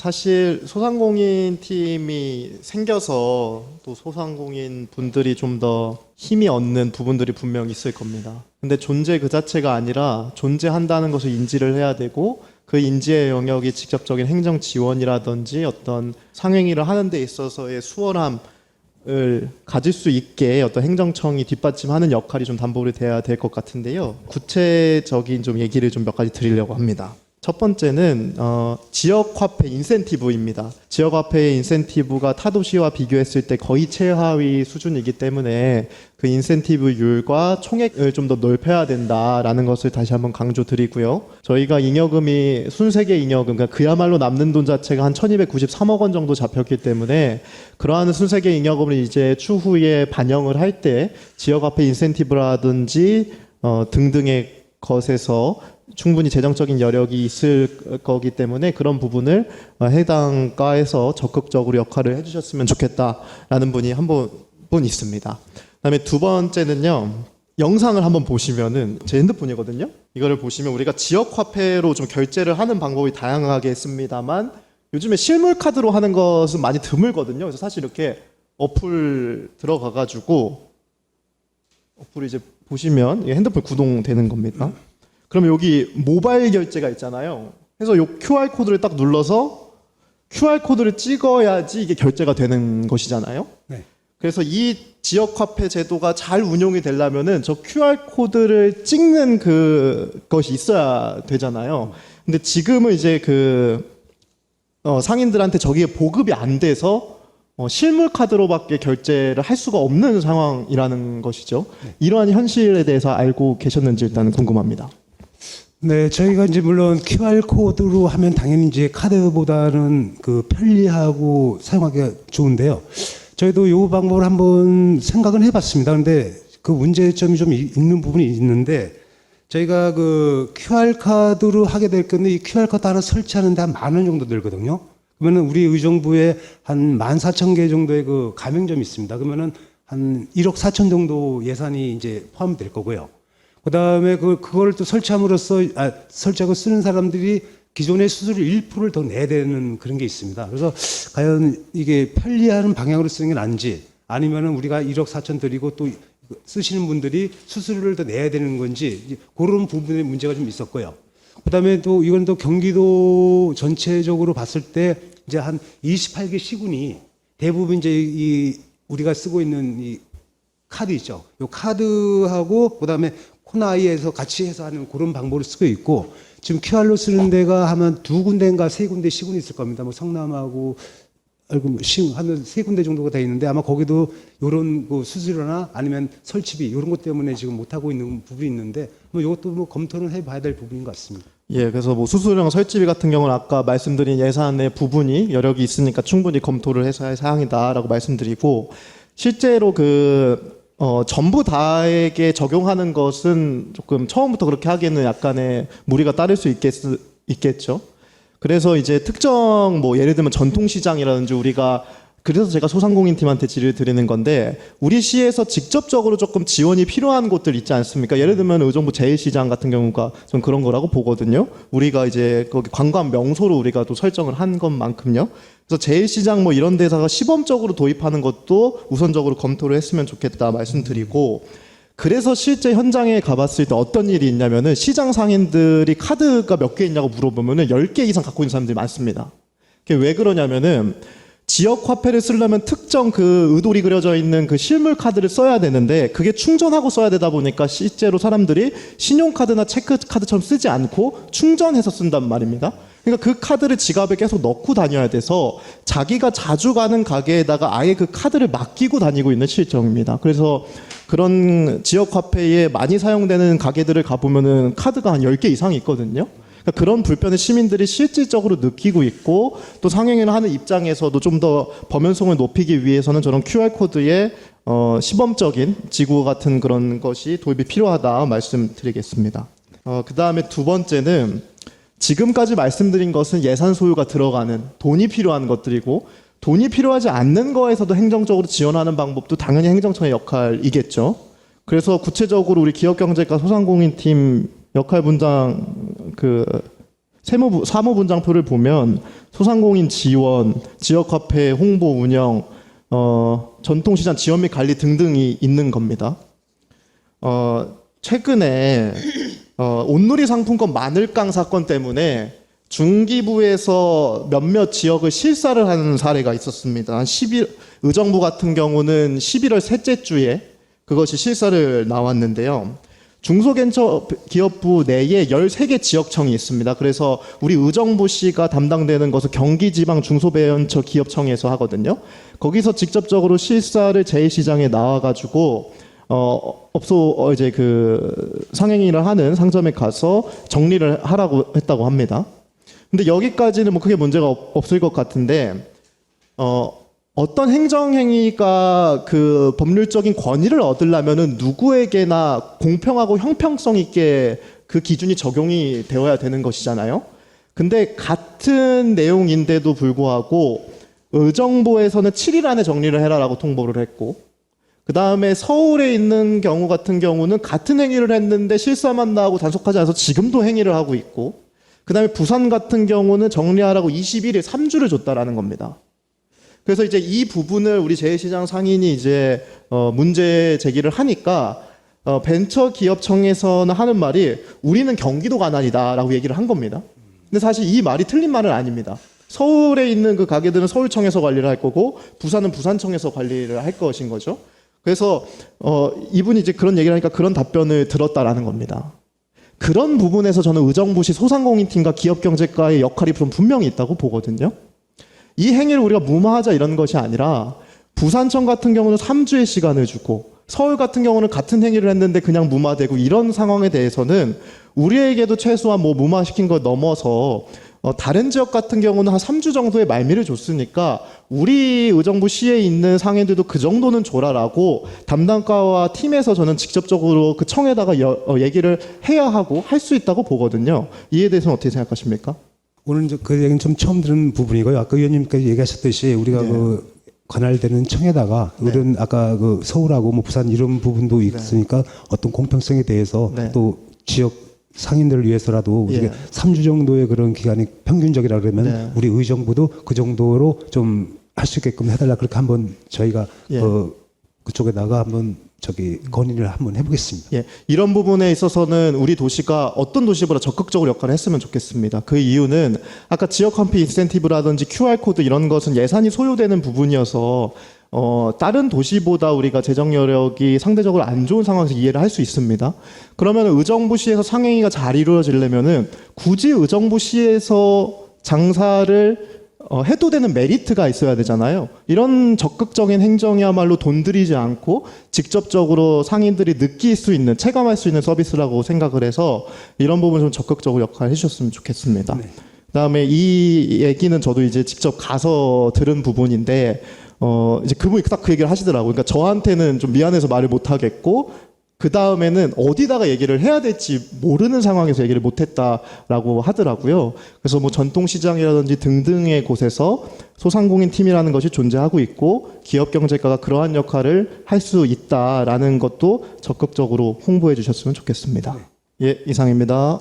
사실 소상공인 팀이 생겨서 또 소상공인 분들이 좀 더 힘이 얻는 부분들이 분명 있을 겁니다. 근데 존재 그 자체가 아니라 존재한다는 것을 인지를 해야 되고 그 인지의 영역이 직접적인 행정 지원이라든지 어떤 상행위를 하는 데 있어서의 수월함을 가질 수 있게 어떤 행정청이 뒷받침하는 역할이 좀 담보를 돼야 될 것 같은데요. 구체적인 좀 얘기를 좀 몇 가지 드리려고 합니다. 첫 번째는 지역화폐 인센티브입니다. 지역화폐의 인센티브가 타 도시와 비교했을 때 거의 최하위 수준이기 때문에 그 인센티브율과 총액을 좀 더 넓혀야 된다라는 것을 다시 한번 강조드리고요. 저희가 잉여금이 순세계 잉여금, 그러니까 그야말로 남는 돈 자체가 한 1293억 원 정도 잡혔기 때문에 그러한 순세계 잉여금을 이제 추후에 반영을 할 때 지역화폐 인센티브라든지 등등의 것에서 충분히 재정적인 여력이 있을 거기 때문에 그런 부분을 해당 과에서 적극적으로 역할을 해주셨으면 좋겠다라는 분이 한 분 있습니다. 그다음에 두 번째는요. 영상을 한번 보시면은 제 핸드폰이거든요. 이거를 보시면 우리가 지역화폐로 좀 결제를 하는 방법이 다양하게 있습니다만 요즘에 실물 카드로 하는 것은 많이 드물거든요. 그래서 사실 이렇게 어플 들어가가지고 어플 이제 보시면 핸드폰 구동되는 겁니다. 그럼 여기 모바일 결제가 있잖아요. 그래서 이 QR코드를 딱 눌러서 QR코드를 찍어야지 이게 결제가 되는 것이잖아요. 네. 그래서 이 지역화폐 제도가 잘 운용이 되려면은 저 QR코드를 찍는 그것이 있어야 되잖아요. 근데 지금은 이제 상인들한테 저기에 보급이 안 돼서 실물 카드로밖에 결제를 할 수가 없는 상황이라는 것이죠. 이러한 현실에 대해서 알고 계셨는지 일단 궁금합니다. 네, 저희가 이제 물론 QR코드로 하면 당연히 이제 카드보다는 편리하고 사용하기가 좋은데요. 저희도 이 방법을 한번 생각은 해봤습니다. 그런데 그 문제점이 좀 있는 부분이 있는데 저희가 QR카드로 하게 될 건데 이 QR카드 하나 설치하는데 한 10,000원 정도 들거든요. 그러면은 우리 의정부에 한 14,000개 정도의 가맹점이 있습니다. 그러면은 한 1억 4천 정도 예산이 이제 포함될 거고요. 그 다음에 그걸 또 설치함으로써, 설치하고 쓰는 사람들이 기존의 수수료 1%를 더 내야 되는 그런 게 있습니다. 그래서 과연 이게 편리한 방향으로 쓰는 게 나은지 아니면은 우리가 1억 4천 드리고 또 쓰시는 분들이 수수료를 더 내야 되는 건지 그런 부분에 문제가 좀 있었고요. 그 다음에 또 이건 또 경기도 전체적으로 봤을 때 이제 한 28개 시군이 대부분 이제 우리가 쓰고 있는 이 카드 있죠. 이 카드하고 그 다음에 코나이에서 같이 해서 하는 그런 방법을 쓰고 있고 지금 QR로 쓰는 데가 하면 2군데인가 3군데 시군이 있을 겁니다. 뭐 성남하고 하는 3군데 정도가 돼 있는데 아마 거기도 이런 수수료나 아니면 설치비 이런 것 때문에 지금 못 하고 있는 부분이 있는데 뭐 이것도 검토는 해봐야 될 부분인 것 같습니다. 예, 그래서 수수료랑 설치비 같은 경우는 아까 말씀드린 예산의 부분이 여력이 있으니까 충분히 검토를 해서 할 사항이다라고 말씀드리고 실제로 전부 다에게 적용하는 것은 조금 처음부터 그렇게 하기에는 약간의 무리가 따를 수 있겠죠. 그래서 이제 특정 예를 들면 전통시장이라든지 그래서 제가 소상공인 팀한테 질의를 드리는 건데 우리 시에서 직접적으로 조금 지원이 필요한 곳들 있지 않습니까? 예를 들면 의정부 제1시장 같은 경우가 좀 그런 거라고 보거든요. 우리가 이제 거기 관광 명소로 우리가 또 설정을 한 것만큼요. 그래서 제1시장 이런 데다가 시범적으로 도입하는 것도 우선적으로 검토를 했으면 좋겠다 말씀드리고 그래서 실제 현장에 가봤을 때 어떤 일이 있냐면은 시장 상인들이 카드가 몇 개 있냐고 물어보면은 10개 이상 갖고 있는 사람들이 많습니다. 그게 왜 그러냐면은 지역 화폐를 쓰려면 특정 의돌이 그려져 있는 실물 카드를 써야 되는데 그게 충전하고 써야 되다 보니까 실제로 사람들이 신용카드나 체크카드처럼 쓰지 않고 충전해서 쓴단 말입니다. 그러니까 그 카드를 지갑에 계속 넣고 다녀야 돼서 자기가 자주 가는 가게에다가 아예 그 카드를 맡기고 다니고 있는 실정입니다. 그래서 그런 지역 화폐에 많이 사용되는 가게들을 가보면은 카드가 한 10개 이상이 있거든요. 그러니까 그런 불편을 시민들이 실질적으로 느끼고 있고 또 상행위를 하는 입장에서도 좀 더 범연성을 높이기 위해서는 저런 QR코드의 시범적인 지구 같은 그런 것이 도입이 필요하다 말씀드리겠습니다. 그 다음에 두 번째는 지금까지 말씀드린 것은 예산 소요가 들어가는 돈이 필요한 것들이고 돈이 필요하지 않는 거에서도 행정적으로 지원하는 방법도 당연히 행정청의 역할이겠죠. 그래서 구체적으로 우리 기업경제과 소상공인팀 역할 분장 사무분장표를 보면 소상공인 지원, 지역화폐 홍보 운영, 전통시장 지원 및 관리 등등이 있는 겁니다. 최근에 온누리 상품권 마늘깡 사건 때문에 중기부에서 몇몇 지역을 실사를 하는 사례가 있었습니다. 의정부 같은 경우는 11월 셋째 주에 그것이 실사를 나왔는데요. 중소벤처기업부 내에 13개 지역청이 있습니다. 그래서 우리 의정부시가 담당되는 것은 경기지방 중소벤처기업청에서 하거든요. 거기서 직접적으로 실사를 제1시장에 나와가지고 이제 그 상행위를 하는 상점에 가서 정리를 하라고 했다고 합니다. 근데 여기까지는 뭐 크게 문제가 없을 것 같은데 어떤 행정행위가 그 법률적인 권위를 얻으려면은 누구에게나 공평하고 형평성 있게 그 기준이 적용이 되어야 되는 것이잖아요. 근데 같은 내용인데도 불구하고 의정부에서는 7일 안에 정리를 해라라고 통보를 했고, 그 다음에 서울에 있는 경우 같은 경우는 같은 행위를 했는데 실사만 나오고 단속하지 않아서 지금도 행위를 하고 있고, 그 다음에 부산 같은 경우는 정리하라고 21일 3주를 줬다라는 겁니다. 그래서 이제 이 부분을 우리 제1시장 상인이 이제 문제 제기를 하니까 벤처기업청에서는 하는 말이 우리는 경기도 관할이다라고 얘기를 한 겁니다. 근데 사실 이 말이 틀린 말은 아닙니다. 서울에 있는 그 가게들은 서울청에서 관리를 할 거고 부산은 부산청에서 관리를 할 것인 거죠. 그래서 이분이 이제 그런 얘기를 하니까 그런 답변을 들었다라는 겁니다. 그런 부분에서 저는 의정부시 소상공인팀과 기업경제과의 역할이 좀 분명히 있다고 보거든요. 이 행위를 우리가 무마하자 이런 것이 아니라 부산청 같은 경우는 3주의 시간을 주고 서울 같은 경우는 같은 행위를 했는데 그냥 무마되고 이런 상황에 대해서는 우리에게도 최소한 뭐 무마시킨 걸 넘어서 다른 지역 같은 경우는 한 3주 정도의 말미를 줬으니까 우리 의정부시에 있는 상인들도 그 정도는 줘라라고 담당과와 팀에서 저는 직접적으로 그 청에다가 얘기를 해야 하고 할 수 있다고 보거든요. 이에 대해서는 어떻게 생각하십니까? 오늘 이제 그 얘기는 좀 처음 들은 부분이고요. 아까 의원님께서 얘기하셨듯이 우리가 네. 그 관할되는 청에다가 네. 우리는 아까 그 서울하고 뭐 부산 이런 부분도 있으니까 어떤 공평성에 대해서 네. 또 지역 상인들을 위해서라도 우리가 예. 3주 정도의 그런 기간이 평균적이라 그러면 네. 우리 의정부도 그 정도로 좀 할 수 있게끔 해달라 그렇게 한번 저희가 예. 그쪽에다가 한번 건의를 한번 해보겠습니다. 예, 이런 부분에 있어서는 우리 도시가 어떤 도시보다 적극적으로 역할을 했으면 좋겠습니다. 그 이유는 아까 지역 컴피 인센티브라든지 QR코드 이런 것은 예산이 소요되는 부분이어서 다른 도시보다 우리가 재정 여력이 상대적으로 안 좋은 상황에서 이해를 할 수 있습니다. 그러면 의정부시에서 상행위가 잘 이루어지려면은 굳이 의정부시에서 장사를 해도 되는 메리트가 있어야 되잖아요. 이런 적극적인 행정이야말로 돈 들이지 않고 직접적으로 상인들이 느낄 수 있는, 체감할 수 있는 서비스라고 생각을 해서 이런 부분 좀 적극적으로 역할을 해주셨으면 좋겠습니다. 네. 그다음에 이 얘기는 저도 이제 직접 가서 들은 부분인데 이제 그분이 딱 그 얘기를 하시더라고요. 그러니까 저한테는 좀 미안해서 말을 못 하겠고 그 다음에는 어디다가 얘기를 해야 될지 모르는 상황에서 얘기를 못했다라고 하더라고요. 그래서 뭐 전통시장이라든지 등등의 곳에서 소상공인 팀이라는 것이 존재하고 있고 기업경제과가 그러한 역할을 할 수 있다라는 것도 적극적으로 홍보해 주셨으면 좋겠습니다. 예, 이상입니다.